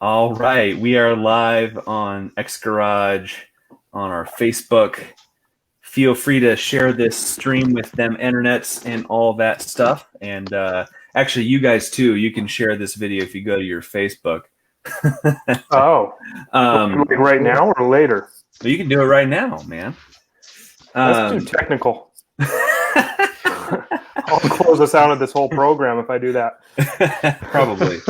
All right, we are live on X Garage on our Facebook. Feel free to share this stream with them internets and all that stuff. And actually, you guys too, you can share this video if you go to your Facebook. Oh, like right now or later? You can do it right now, man. That's too technical. I'll close us out of this whole program if I do that. Probably.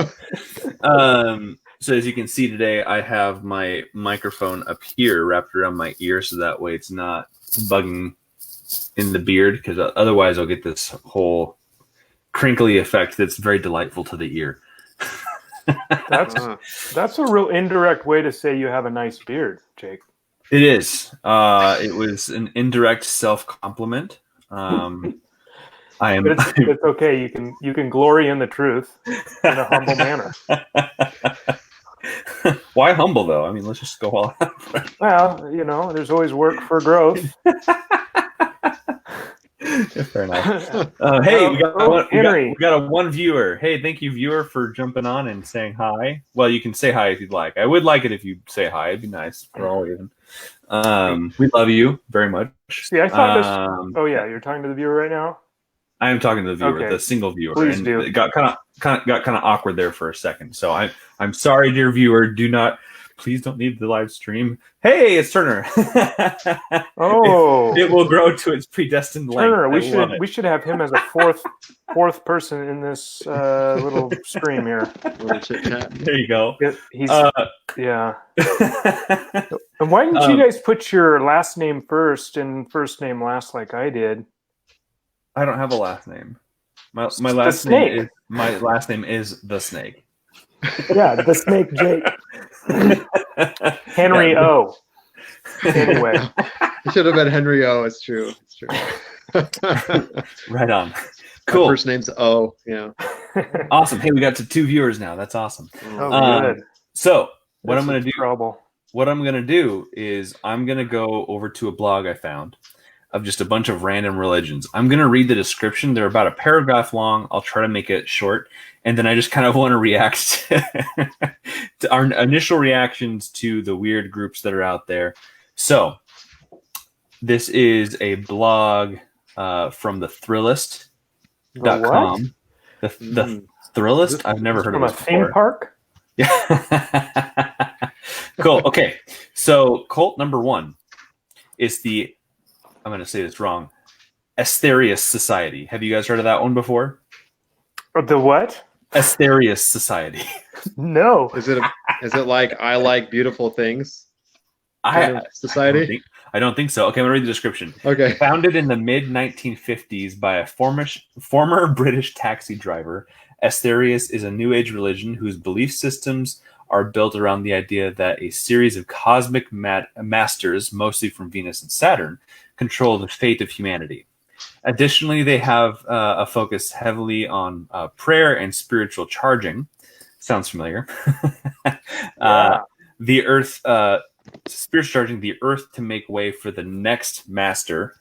So as you can see today, I have my microphone up here wrapped around my ear, so that way it's not bugging in the beard, because otherwise I'll get this whole crinkly effect that's very delightful to the ear. That's a real indirect way to say you have a nice beard, Jake. It is. It was an indirect self-compliment. It's okay. You can glory in the truth in a humble manner. Why humble though? I mean, let's just go all out. Well, there's always work for growth. Fair enough. Hey, we got a one viewer. Hey, thank you, viewer, for jumping on and saying hi. Well, you can say hi if you'd like. I would like it if you say hi. It'd be nice for all even. We love you very much. See, I thought oh yeah, you're talking to the viewer right now. I am talking to the viewer, okay. The single viewer. Please do. It got kind of awkward there for a second. So I'm sorry, dear viewer. Please don't leave the live stream. Hey, it's Turner. Oh, it will grow to its predestined length. Turner, we should have him as a fourth person in this little stream here. There you go. Yeah. And why didn't you guys put your last name first and first name last like I did? I don't have a last name. My last name is the Snake. Yeah, the Snake Jake. Henry O. Anyway, it should have been Henry O. It's true. Right on. Cool. My first name's O. Yeah. Awesome. Hey, we got to 2 viewers now. That's awesome. Oh, good. So what I'm going to do? Trouble. What I'm going to do is I'm going to go over to a blog I found of just a bunch of random religions. I'm going to read the description. They're about a paragraph long. I'll try to make it short. And then I just kind of want to react to our initial reactions to the weird groups that are out there. So this is a blog from the Thrillist.com. The Thrillist? I've never heard of this before. From a theme park? Yeah. Cool. Okay. So cult number 1 is the, I'm going to say this wrong, Asterius Society. Have you guys heard of that one before? The what? Asterius Society. No. Is it like I like beautiful things? Society? I don't think so. Okay, I'm going to read the description. Okay. Founded in the mid-1950s by a former British taxi driver, Asterius is a New Age religion whose belief systems are built around the idea that a series of cosmic masters, mostly from Venus and Saturn, control the fate of humanity. Additionally, they have a focus heavily on prayer and spiritual charging. Sounds familiar. The Earth, spiritual charging the Earth to make way for the next master,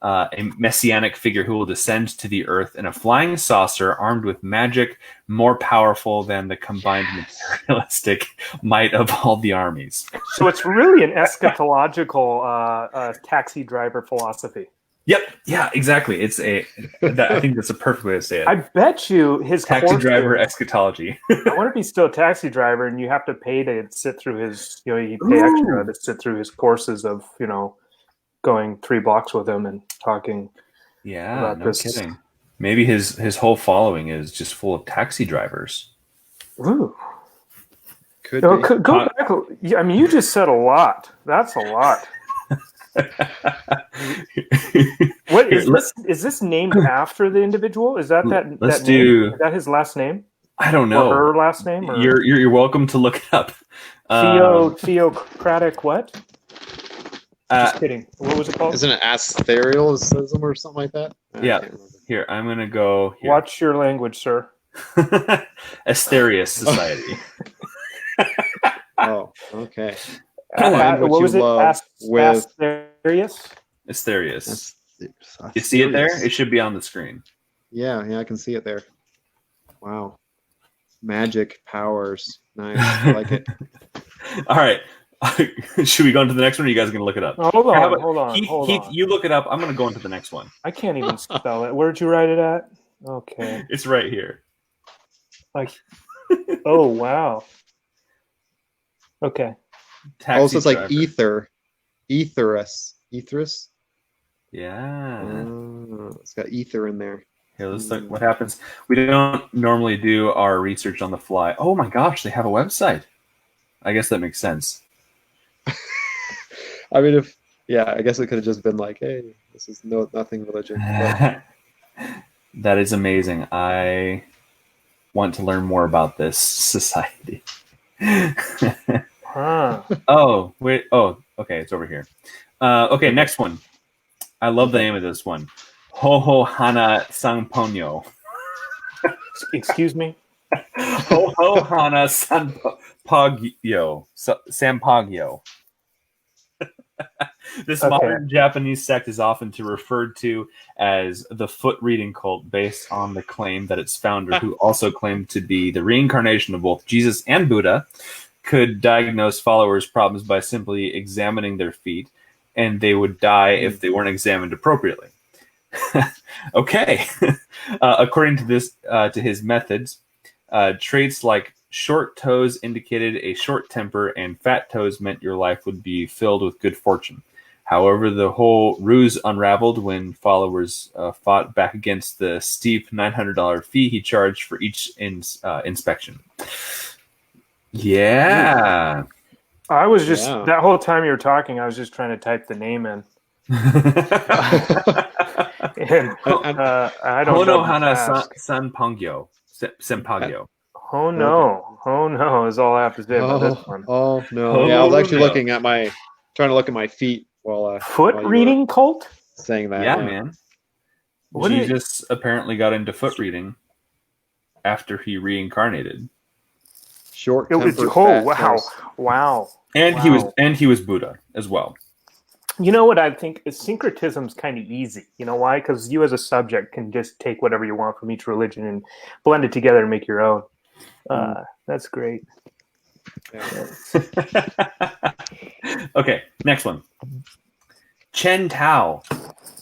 a messianic figure who will descend to the Earth in a flying saucer armed with magic more powerful than the combined materialistic might of all the armies. So it's really an eschatological taxi driver philosophy. Yep. Yeah, exactly. It's I think that's a perfect way to say it. I bet you his taxi driver eschatology. I wonder if he's still a taxi driver and you have to pay to sit through his, you pay extra to sit through his courses of, going 3 blocks with him and talking. Yeah, about no kidding. Maybe his whole following is just full of taxi drivers. Ooh. Could be. Go back. I mean, you just said a lot. That's a lot. What is this? Is this named after the individual? Is that name? Is that his last name? I don't know. Or her last name? Or? You're welcome to look it up. Theocratic what? Just kidding. What was it called? Isn't it Asterialism or something like that? Yeah. Here, I'm gonna go. Here. Watch your language, sir. Asterius Society. Oh, okay. What was it? Asterius? Asterius. You see it there? It should be on the screen. Yeah, I can see it there. Wow. Magic powers. Nice. I like it. All right. Should we go into the next one, or are you guys going to look it up? Oh, hold How on, about hold on. Heath, you look it up. I'm going to go into the next one. I can't even spell it. Where'd you write it at? Okay. It's right here. Like, oh, wow. Okay. Taxi Also, it's like driver. ether. Etherus. Etherus? Yeah. It's got ether in there. Here, let's look what happens. We don't normally do our research on the fly. Oh my gosh, they have a website. I guess that makes sense. I mean, I guess it could have just been like, hey, this is nothing religion. But That is amazing. I want to learn more about this society. Huh. Oh, wait. Oh, okay. It's over here. Okay, next one. I love the name of this one. Ho Hana Sanponyo. Excuse me? Ho Hana Sanpagyo. Sampagyo. This modern Japanese sect is often referred to as the foot reading cult, based on the claim that its founder, who also claimed to be the reincarnation of both Jesus and Buddha, could diagnose followers' problems by simply examining their feet, and they would die if they weren't examined appropriately. Okay. According to this, to his methods, traits like short toes indicated a short temper, and fat toes meant your life would be filled with good fortune. However, the whole ruse unraveled when followers fought back against the steep $900 fee he charged for each inspection. Yeah. I was just, that whole time you were talking, I was just trying to type the name in. And I don't know. Honohana Sanpagyo. Sempagyo. Oh no is all I have to say about this one. Oh no. Yeah, I was actually trying to look at my feet while foot reading cult? Saying that. Yeah, man. Jesus apparently got into foot reading after he reincarnated. Short it was, temper. Wow. And he was Buddha as well. You know what I think is syncretism's kind of easy. You know why? Because you as a subject can just take whatever you want from each religion and blend it together and make your own. That's great. Yeah. Okay, next one. Chen Tao,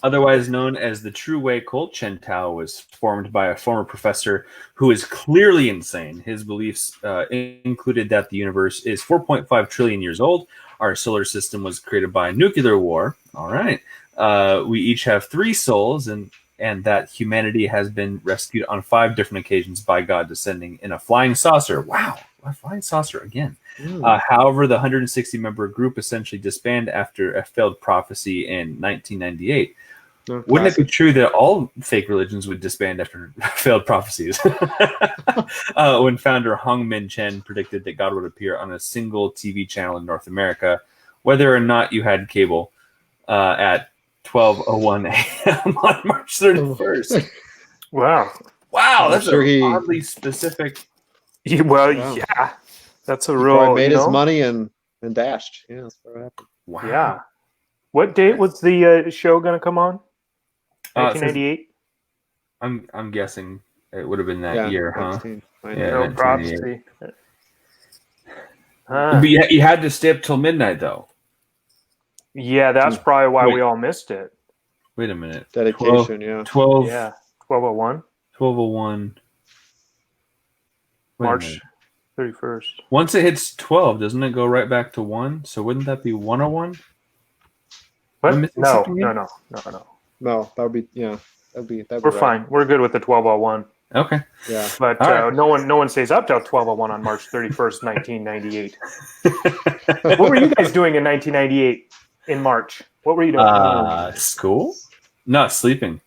otherwise known as the True Way cult. Chen Tao was formed by a former professor who is clearly insane. His beliefs included that the universe is 4.5 trillion years old. Our solar system was created by a nuclear war. All right. We each have 3 souls, and that humanity has been rescued on 5 different occasions by God descending in a flying saucer. Wow, a flying saucer again. However, the 160-member group essentially disbanded after a failed prophecy in 1998. Wouldn't it be true that all fake religions would disband after failed prophecies? When founder Hong Min Chen predicted that God would appear on a single TV channel in North America, whether or not you had cable, at 12:01 a.m. on March 31st. Wow, that's oddly specific. Yeah, that's a real. Made his money and dashed. Yeah, that's what happened. Wow. Yeah. What date was the show going to come on? 1998. I'm guessing it would have been that year, huh? No prophecy. But you had to stay up till midnight, though. Yeah, that's probably why we all missed it. Wait a minute. Dedication, 12. Yeah, 12:01. 12:01. March 31st. Once it hits 12, doesn't it go right back to 1? So wouldn't that be 1:01? What? No. No, that would be We're fine. We're good with the 12:01. Okay. Yeah. But no one stays up till 12:01 on March 31st, 1998. What were you guys doing in 1998 in March? What were you doing? School? No, sleeping.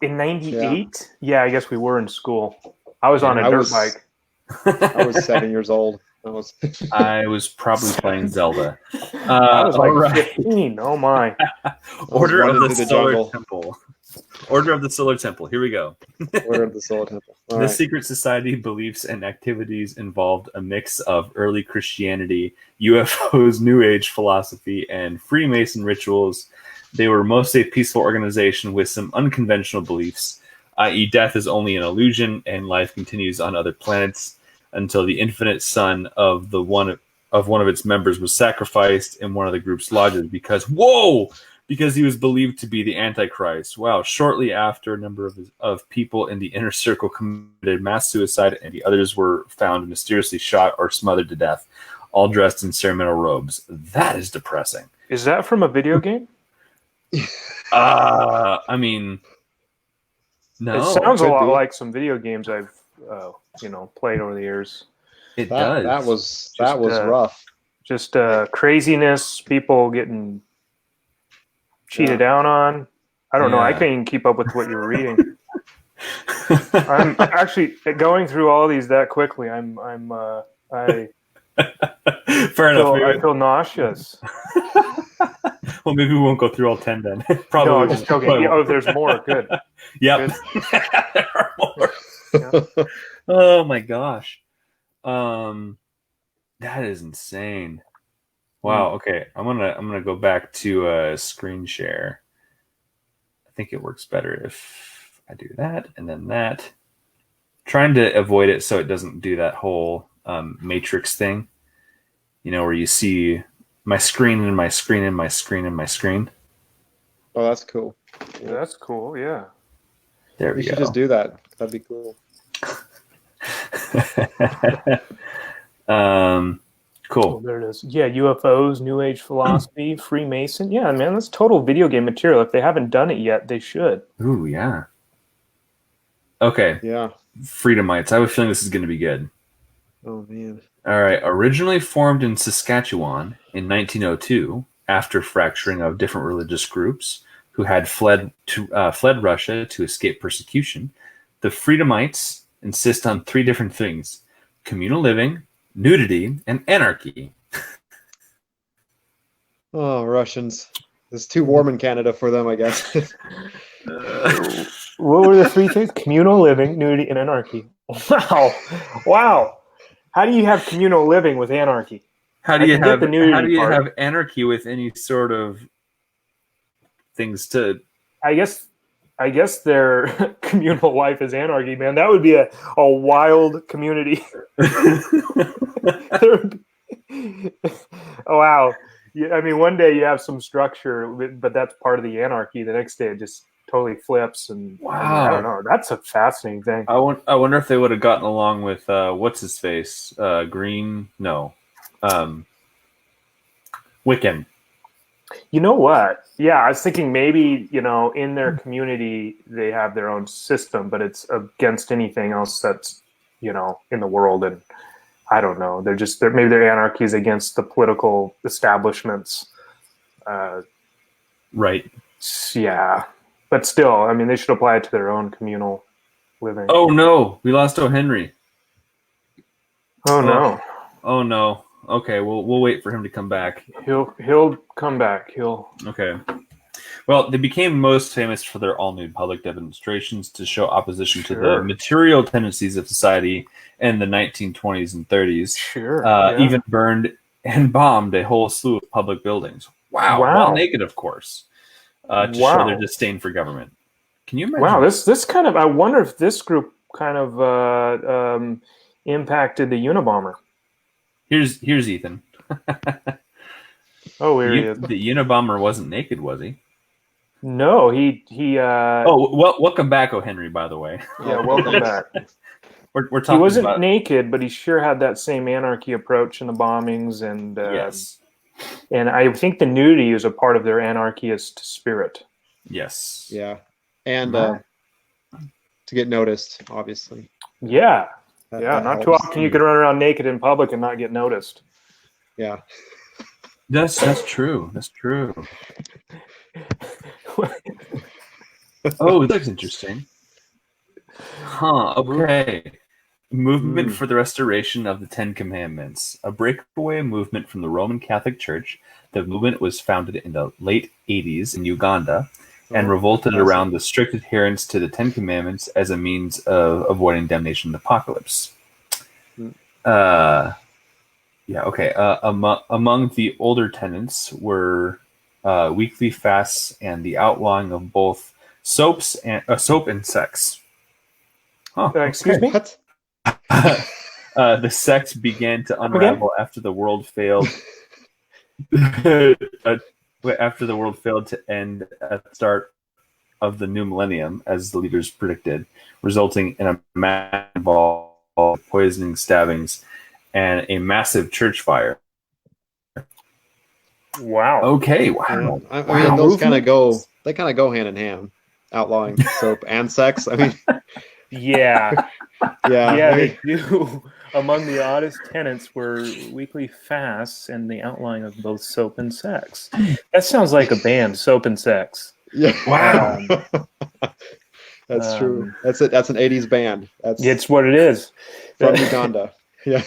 In 98? Yeah, I guess we were in school. I was on a dirt bike. I was 7 years old. I was probably playing Zelda. I was like 15. Oh my! Order of the Solar Temple. Order of the Solar Temple. Here we go. Order of the Solar Temple. The secret society beliefs and activities involved a mix of early Christianity, UFOs, New Age philosophy, and Freemason rituals. They were mostly a peaceful organization with some unconventional beliefs, i.e. death is only an illusion and life continues on other planets. until the infinite son of one of its members was sacrificed in one of the group's lodges because he was believed to be the Antichrist. Wow. Shortly after, a number of people in the inner circle committed mass suicide, and the others were found mysteriously shot or smothered to death, all dressed in ceremonial robes. That is depressing. Is that from a video game? I mean, no. It sounds a lot be. like some video games I've played over the years. It does. That was rough. Just craziness, people getting cheated down on. I don't know. I couldn't even keep up with what you were reading. I'm actually going through all these that quickly. I Fair enough. I feel nauseous. Well, maybe we won't go through all 10 then. Probably. No, I'm just joking. Oh, there's more. Good. Yep. Good. There are more. Yeah. Oh my gosh. That is insane. Wow. Okay. I'm gonna go back to screen share. I think it works better if I do that and then that. Trying to avoid it so it doesn't do that whole matrix thing. Where you see my screen and my screen and my screen and my screen. Oh, that's cool. Yeah, that's cool. Yeah. There we You go. should just do that. That'd be cool. Cool. Oh, there it is. Yeah, UFOs, New Age philosophy, Freemason. Yeah, man, that's total video game material. If they haven't done it yet, they should. Ooh, yeah. Okay. Yeah. Freedomites. I have a feeling this is going to be good. Oh man. All right. Originally formed in Saskatchewan in 1902, after fracturing of different religious groups who had fled Russia to escape persecution, the Freedomites insist on three different things: communal living, nudity, and anarchy. Oh, Russians. It's too warm in Canada for them, I guess. What were the three things? Communal living, nudity, and anarchy. Wow. How do you have communal living with anarchy? How do you have part. have anarchy with any sort of things to? I guess their communal life is anarchy, man. That would be a wild community. Oh, wow. Yeah, I mean, one day you have some structure, but that's part of the anarchy. The next day it just totally flips. And Wow. I don't know. That's a fascinating thing. I wonder if they would have gotten along with what's his face? Green? No. Wiccan. You know what? Yeah, I was thinking maybe, in their community, they have their own system, but it's against anything else that's, in the world. And I don't know. Maybe their anarchy is against the political establishments. Right. Yeah. But still, I mean, they should apply it to their own communal living. Oh, no. We lost O'Henry. Oh, no. Oh, no. Okay, we'll wait for him to come back. He'll come back. Okay. Well, they became most famous for their all-nude public demonstrations to show opposition to the material tendencies of society in the 1920s and 30s. Sure. Even burned and bombed a whole slew of public buildings. Wow. While naked, of course, to show their disdain for government. Can you imagine? Wow, this kind of, I wonder if this group kind of impacted the Unabomber. Here's Ethan. Oh, here he is. The Unabomber wasn't naked, was he? No, he. Welcome back, O'Henry. By the way. Yeah, welcome back. We're talking. He wasn't naked, but he sure had that same anarchy approach in the bombings, and yes. And I think the nudity is a part of their anarchist spirit. Yes. Yeah, and to get noticed, obviously. Yeah. That not too often you can run around naked in public and not get noticed. Yeah. That's true. That's true. Oh, that's interesting. Huh. Okay. Movement for the restoration of the Ten Commandments, a breakaway movement from the Roman Catholic Church. The movement was founded in the late 80s in Uganda and revolted around the strict adherence to the Ten Commandments as a means of avoiding damnation in the apocalypse. Among the older tenets were weekly fasts and the outlawing of both soap and sex. Excuse me? What? The sect began to unravel after the world failed. After the world failed to end at the start of the new millennium, as the leaders predicted, resulting in a massive poisoning, stabbings, and a massive church fire. Wow. Okay. Wow. Yeah. I mean, those kind of go. They kind of go hand in hand. Outlawing soap and sex. I mean, Yeah. yeah. They do. Among the oddest tenets were weekly fasts and the outlawing of both soap and sex. That sounds like a band, Soap and Sex. Yeah. Wow. That's true. That's it. That's an '80s band. It's what it is. From Uganda. Yeah.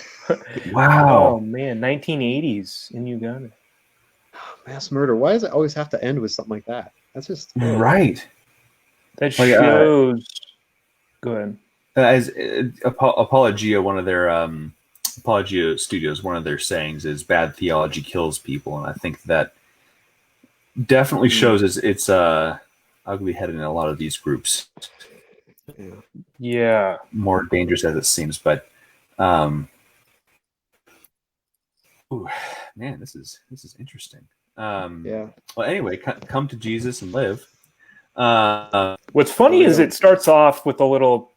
Wow. Oh man, 1980s in Uganda. Mass murder. Why does it always have to end with something like that? That's just right. That shows. Go ahead. As Apologia, one of their Apologia Studios, one of their sayings is "bad theology kills people," and I think that definitely shows it's ugly headed in a lot of these groups. Yeah, more dangerous as it seems, but ooh, man, this is interesting. Yeah. Well, anyway, come to Jesus and live. What's funny is it starts off with a little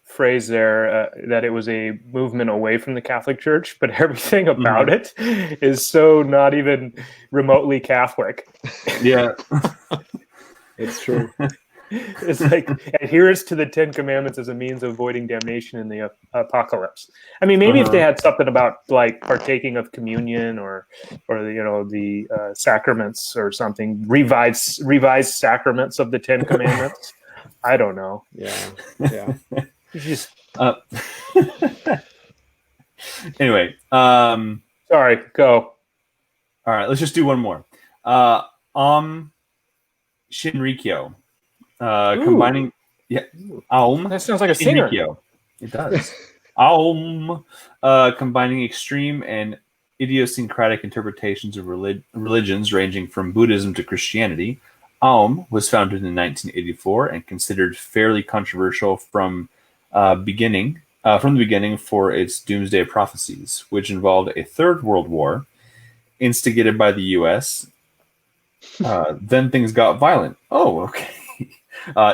phrase there that it was a movement away from the Catholic Church, but everything about it is so not even remotely Catholic. Yeah, it's true. It's like adherence to the Ten Commandments as a means of avoiding damnation in the apocalypse. I mean, maybe if they had something about like partaking of communion or the sacraments or something, revised sacraments of the Ten Commandments. I don't know. Yeah. Just anyway. Sorry. Go. All right. Let's just do one more. Shinrikyo. Combining, that sounds like a singer. It does. Combining extreme and idiosyncratic interpretations of religions ranging from Buddhism to Christianity. Aum was founded in 1984 and considered fairly controversial from the beginning for its doomsday prophecies, which involved a third world war instigated by the U.S. Then things got violent. Oh, okay.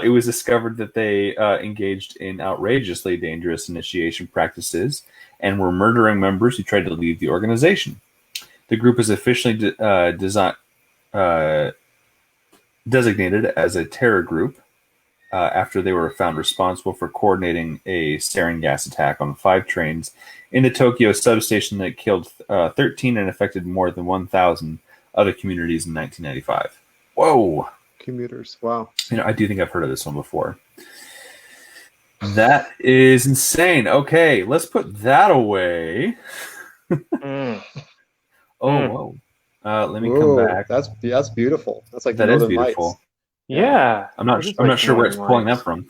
It was discovered that they engaged in outrageously dangerous initiation practices and were murdering members who tried to leave the organization. The group is officially designated as a terror group after they were found responsible for coordinating a sarin gas attack on 5 trains in the Tokyo substation that killed 13 and affected more than 1,000 other communities in 1995. Whoa! Commuters. Wow. I do think I've heard of this one before. That is insane. Okay, let's put that away. Whoa. Let me come back. That's beautiful. That's like that the is Northern beautiful. Lights. Yeah. I'm not sure where it's pulling that from.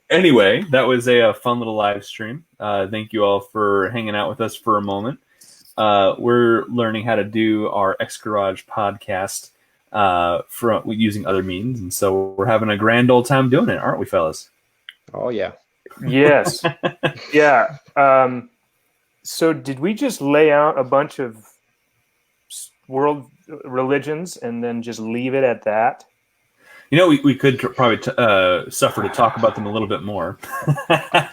Anyway, that was a fun little live stream. Thank you all for hanging out with us for a moment. We're learning how to do our X Garage podcast from using other means, and so we're having a grand old time doing it, aren't we, fellas? Oh yeah. Yes. Yeah. So did we just lay out a bunch of world religions and then just leave it at that? We could probably suffer to talk about them a little bit more.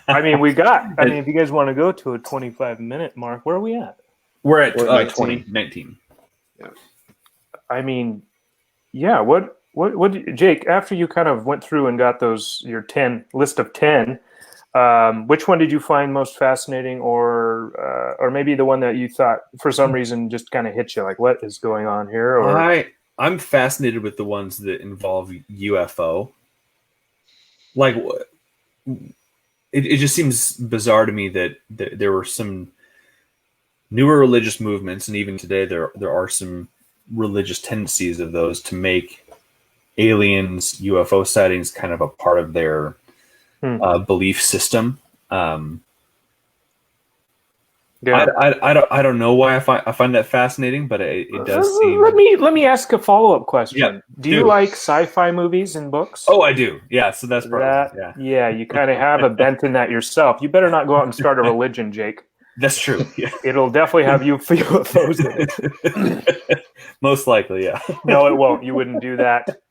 I mean, if you guys want to go to a 25-minute mark, where are we at? We're at 2019. Yeah. I mean, yeah. What, Jake? After you kind of went through and got your list of 10, which one did you find most fascinating, or maybe the one that you thought for some reason just kind of hit you, like what is going on here? Or I'm fascinated with the ones that involve UFO. Like, it just seems bizarre to me that there were some newer religious movements, and even today there are some religious tendencies of those to make aliens, UFO sightings kind of a part of their belief system. Yeah. I don't know why I find that fascinating, but it does seem. Let me ask a follow-up question. Yeah, Do you like sci-fi movies and books? Oh, I do. Yeah, so that's probably yeah. You kind of have a bent in that yourself. You better not go out and start a religion, Jake. That's true. Yeah. It'll definitely have UFOs in it. Most likely, yeah. No, it won't. You wouldn't do that.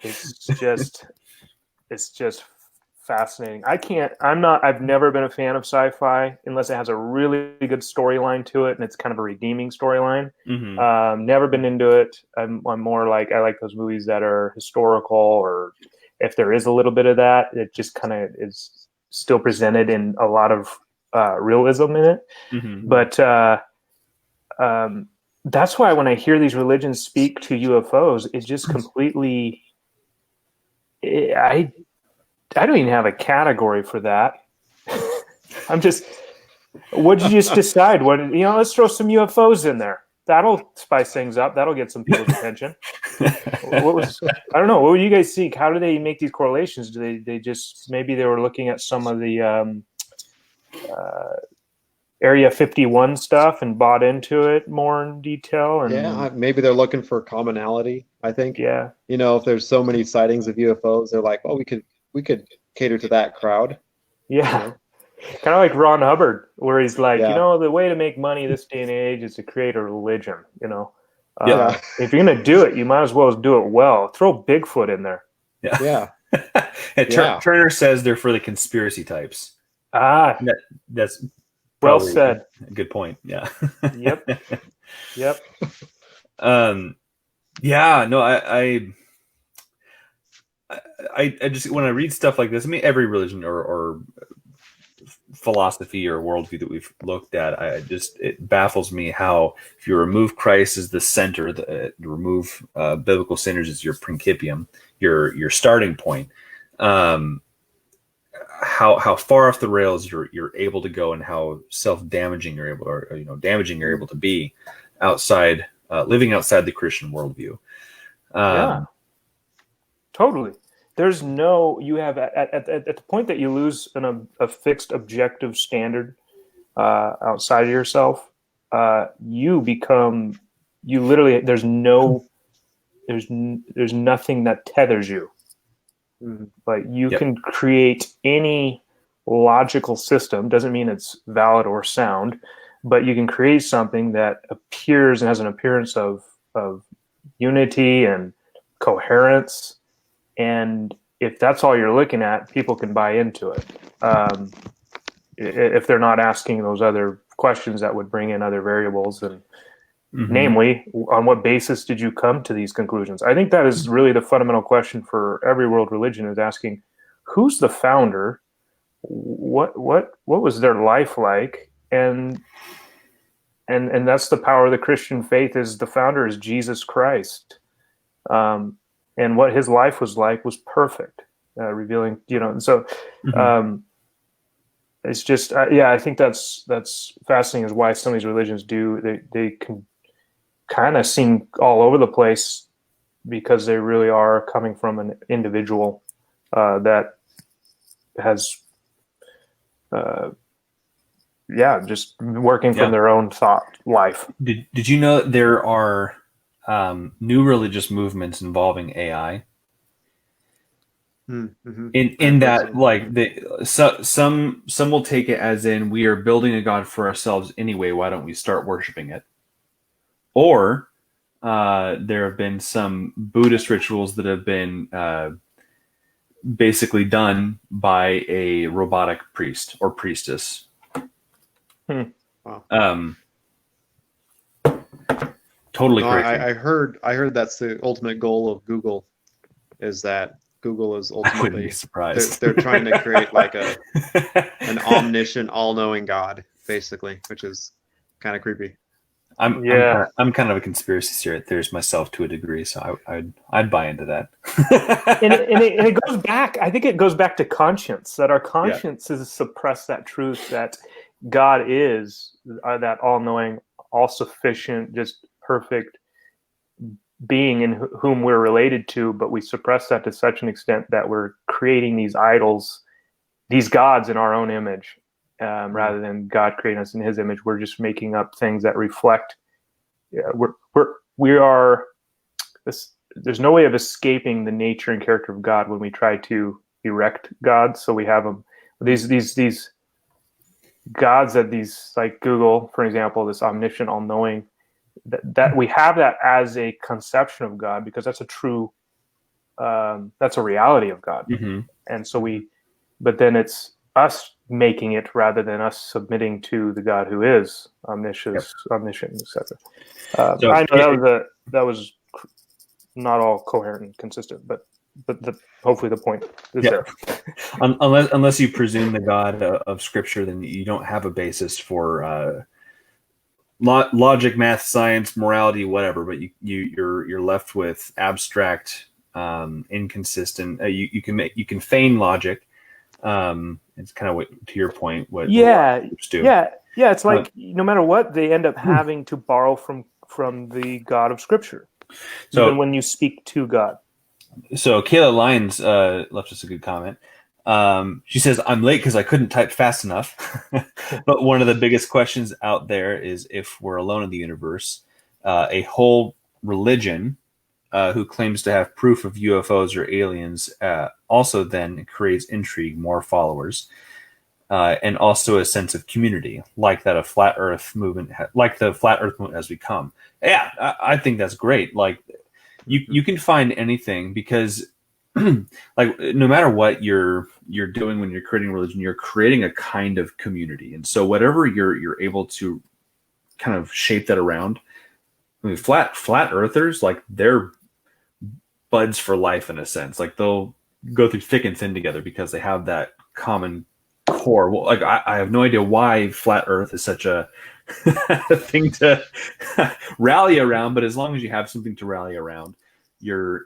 It's just fascinating. I've never been a fan of sci-fi unless it has a really good storyline to it and it's kind of a redeeming storyline. Mm-hmm. Never been into it. I'm more like, I like those movies that are historical, or if there is a little bit of that, it just kind of is still presented in a lot of realism in it. Mm-hmm. But that's why when I hear these religions speak to UFOs, it's just completely, I don't even have a category for that. I'm just, what did you just decide? Let's throw some UFOs in there. That'll spice things up. That'll get some people's attention. I don't know. What would you guys see? How do they make these correlations? Do they just, maybe they were looking at some of the Area 51 stuff and bought into it more in detail? And maybe they're looking for commonality, I think. Yeah. If there's so many sightings of UFOs, they're like, oh, we could cater to that crowd. Yeah. Kind of like Ron Hubbard, where he's like, the way to make money this day and age is to create a religion, If you're going to do it, you might as well do it well. Throw Bigfoot in there. Yeah. Turner says they're for the conspiracy types. That's well said. A good point. Yeah. Yep. Yeah, no, I just, when I read stuff like this, I mean, every religion or philosophy or worldview that we've looked at, it baffles me how, if you remove Christ as the center, remove biblical standards as your principium, your starting point, how far off the rails you're able to go, and how self-damaging you're able, or damaging you're able to be outside, living outside the Christian worldview. Yeah, totally. There's no, you have at the point that you lose a fixed objective standard outside of yourself, you literally, there's nothing that tethers you. But you can create any logical system. Doesn't mean it's valid or sound, but you can create something that appears and has an appearance of unity and coherence. And if that's all you're looking at, people can buy into it. If they're not asking those other questions that would bring in other variables, and namely, on what basis did you come to these conclusions? I think that is really the fundamental question for every world religion, is asking, who's the founder? What was their life like? And that's the power of the Christian faith, is the founder is Jesus Christ. And what his life was like was perfect, revealing, so it's just, I think that's fascinating, is why some of these religions they can kind of seem all over the place, because they really are coming from an individual that has, just working from their own thought life. Did you know that there are new religious movements involving AI? In that, like, some will take it as in, we are building a god for ourselves anyway, why don't we start worshiping it? Or there have been some Buddhist rituals that have been basically done by a robotic priest or priestess. Wow. Totally crazy. I heard that's the ultimate goal of Google, is that Google is ultimately, I wouldn't be surprised. They're trying to create like an omniscient, all-knowing God, basically, which is kind of creepy. I'm kind of a conspiracy theorist myself to a degree, so I'd buy into that. and it goes back. I think it goes back to conscience. That our consciences suppress that truth, that God is that all-knowing, all-sufficient, just perfect being in whom we're related to, but we suppress that to such an extent that we're creating these idols, these gods in our own image, rather than God creating us in His image. We're just making up things that reflect. Yeah, we are. There's no way of escaping the nature and character of God when we try to erect gods. So we have them. These gods that these, like Google, for example, this omniscient, all-knowing. That we have that as a conception of God because that's a true. That's a reality of God. Mm-hmm. And so but then it's us making it rather than us submitting to the God who is omniscient, etc. So I know that was not all coherent and consistent, but hopefully the point is there. Unless you presume the God of Scripture, then you don't have a basis for logic, math, science, morality, whatever. But you're left with abstract, inconsistent. You can feign logic. It's kind of what, to your point, what groups do. Yeah. It's like no matter what, they end up having to borrow from the God of Scripture, even when you speak to God. So Kayla Lyons left us a good comment. She says, "I'm late because I couldn't type fast enough." But one of the biggest questions out there is if we're alone in the universe, a whole religion who claims to have proof of UFOs or aliens also then creates intrigue, more followers, and also a sense of community, like that of flat Earth movement, like the flat Earth movement has become. Yeah, I think that's great. Like you can find anything because like no matter what you're doing when you're creating religion, you're creating a kind of community, and so whatever you're able to kind of shape that around. I mean, flat earthers, like they're buds for life in a sense. Like they'll go through thick and thin together because they have that common core. Well, like I have no idea why flat Earth is such a thing to rally around, but as long as you have something to rally around, you're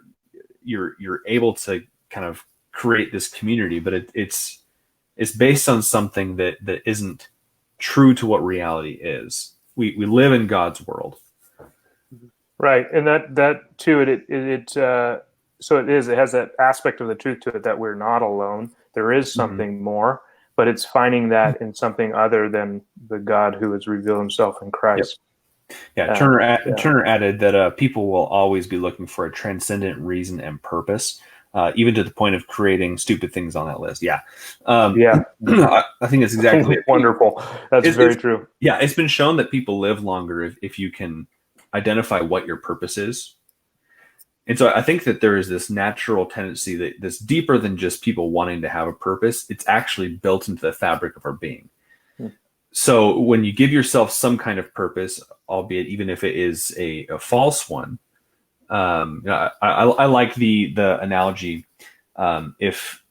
able to kind of create this community. But it's based on something that isn't true to what reality is. We live in God's world. Right, and that too. So it has that aspect of the truth to it that we're not alone. There is something more, but it's finding that in something other than the God who has revealed Himself in Christ. Yeah, Turner added that people will always be looking for a transcendent reason and purpose, even to the point of creating stupid things on that list. Yeah, I think that's exactly wonderful. That's very true. Yeah, it's been shown that people live longer if you can identify what your purpose is. And so I think that there is this natural tendency that's deeper than just people wanting to have a purpose. It's actually built into the fabric of our being. So when you give yourself some kind of purpose, albeit even if it is a false one, I like the analogy. If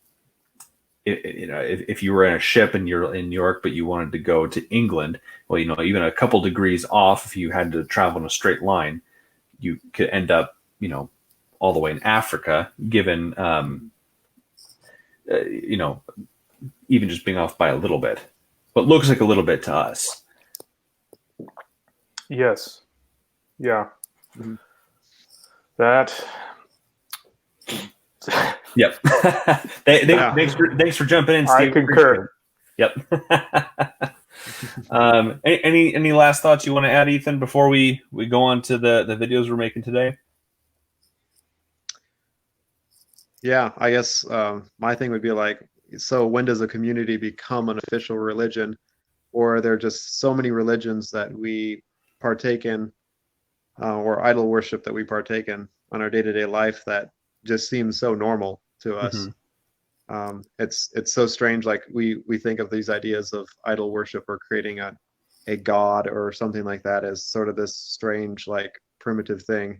you were in a ship and you're in New York, but you wanted to go to England, well, even a couple degrees off, if you had to travel in a straight line, you could end up, all the way in Africa, given, even just being off by a little bit, but looks like a little bit to us. Yes. Yeah. That. Yep. Thanks for jumping in, Steve. I concur. Yep. Any last thoughts you want to add, Ethan, before we go on to the videos we're making today? Yeah, I guess my thing would be like, so when does a community become an official religion? Or are there just so many religions that we partake in, or idol worship that we partake in on our day-to-day life that just seems so normal to us? It's so strange. Like we think of these ideas of idol worship or creating a god or something like that as sort of this strange, like primitive thing,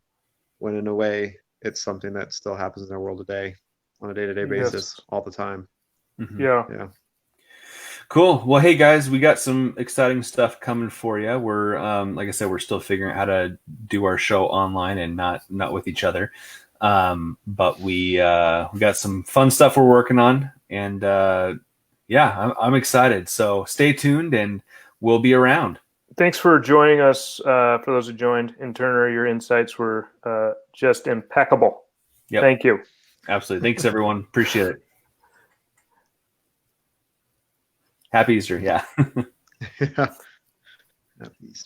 when in a way it's something that still happens in our world today on a day-to-day basis all the time. Yeah. Cool. Well, hey guys, we got some exciting stuff coming for you. We're like I said, we're still figuring out how to do our show online and not with each other. But we got some fun stuff we're working on, and I'm excited. So stay tuned, and we'll be around. Thanks for joining us. For those who joined, in Turner, your insights were just impeccable. Yep. Thank you. Absolutely. Thanks, everyone. Appreciate it. Happy Easter. Yeah. Yeah. Happy Easter.